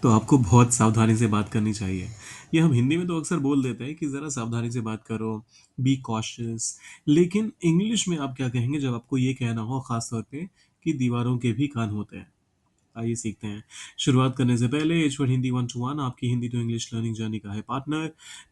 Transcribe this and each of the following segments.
तो आपको बहुत सावधानी से बात करनी चाहिए। ये हम हिंदी में तो अक्सर बोल देते हैं कि ज़रा सावधानी से बात करो, बी कॉशियस। लेकिन इंग्लिश में आप क्या कहेंगे जब आपको ये कहना हो ख़ास तौर पे कि दीवारों के भी कान होते हैं? आइए सीखते हैं। शुरुआत करने से पहले एच1 हिंदी 1 टू 1 आपकी Hindi to English learning journey का है पार्टनर।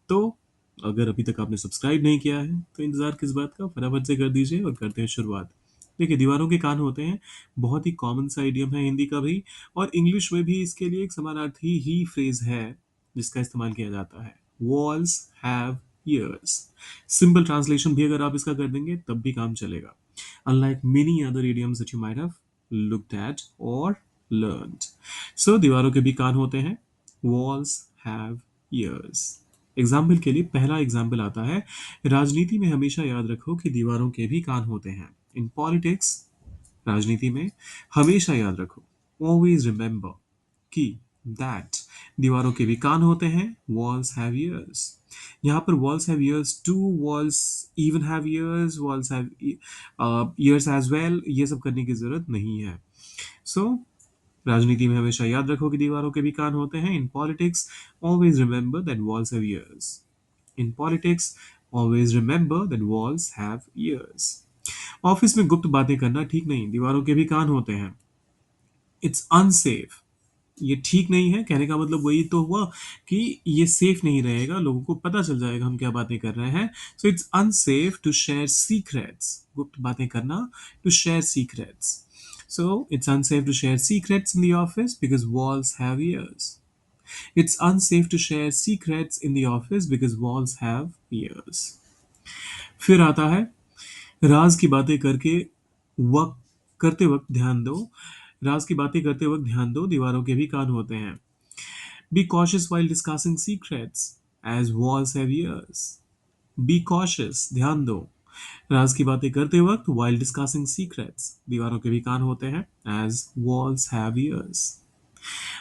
तो अगर अभी तक आपने सब्सक्राइब नहीं किया है तो इंतज़ार किस बात का, फटाफट से कर दीजिए और करते हैं शुरुआत। देखिए, दीवारों के कान होते हैं, बहुत ही कॉमन सा इडियम है हिंदी का भी, और इंग्लिश में भी इसके लिए एक समानार्थी ही फ्रेज़ है जिसका इस्तेमाल किया जाता है। Walls have years. Simple translation भी अगर आप इसका कर देंगे तब भी काम चलेगा। Unlike many other idioms that you might have looked at or learned. So दीवारों के भी कान होते हैं। Walls have ears. एग्जाम्पल के लिए पहला एग्जाम्पल आता है, राजनीति में हमेशा याद रखो कि दीवारों के भी कान होते हैं। इन पॉलिटिक्स, राजनीति में हमेशा याद रखो, ऑलवेज रिमेंबर, कि दैट दीवारों के भी कान होते हैं। Walls have ears. यहाँ पर walls have ears too, walls even have ears, walls have ears as well, ये सब करने की जरूरत नहीं है। सो राजनीति में हमेशा याद रखो कि दीवारों के भी कान होते हैं। In politics, always remember that walls have years. In politics, always remember that walls have years. Office में गुप्त बातें करना ठीक नहीं, दीवारों के भी कान होते हैं। It's unsafe. ये ठीक नहीं है, कहने का मतलब वही तो हुआ कि ये सेफ नहीं रहेगा, लोगों को पता चल जाएगा हम क्या बातें कर रहे हैं। So it's unsafe to share secrets. गुप्त बातें करना, to share secrets. So it's unsafe to share secrets in the office because walls have ears. It's unsafe to share secrets in the office because walls have ears. फिर आता है, राज की बातें वक्त करते वक्त ध्यान दो। राज की बातें करते वक्त ध्यान दो, दीवारों के भी कान होते हैं। Be cautious while discussing secrets as walls have ears. Be cautious, ध्यान दो। राज की बातें करते वक्त while discussing secrets, दीवारों के भी कान होते हैं, as walls have ears.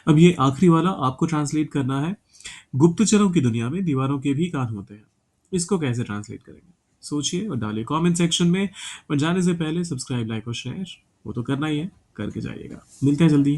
अब ये आखिरी वाला आपको ट्रांसलेट करना है। गुप्तचरों की दुनिया में दीवारों के भी कान होते हैं। इसको कैसे ट्रांसलेट करेंगे, सोचिए और डालिए कमेंट सेक्शन में। और जाने से पहले सब्सक्राइब, लाइक और शेयर वो तो करना ही है, करके जाइएगा। मिलते हैं जल्दी।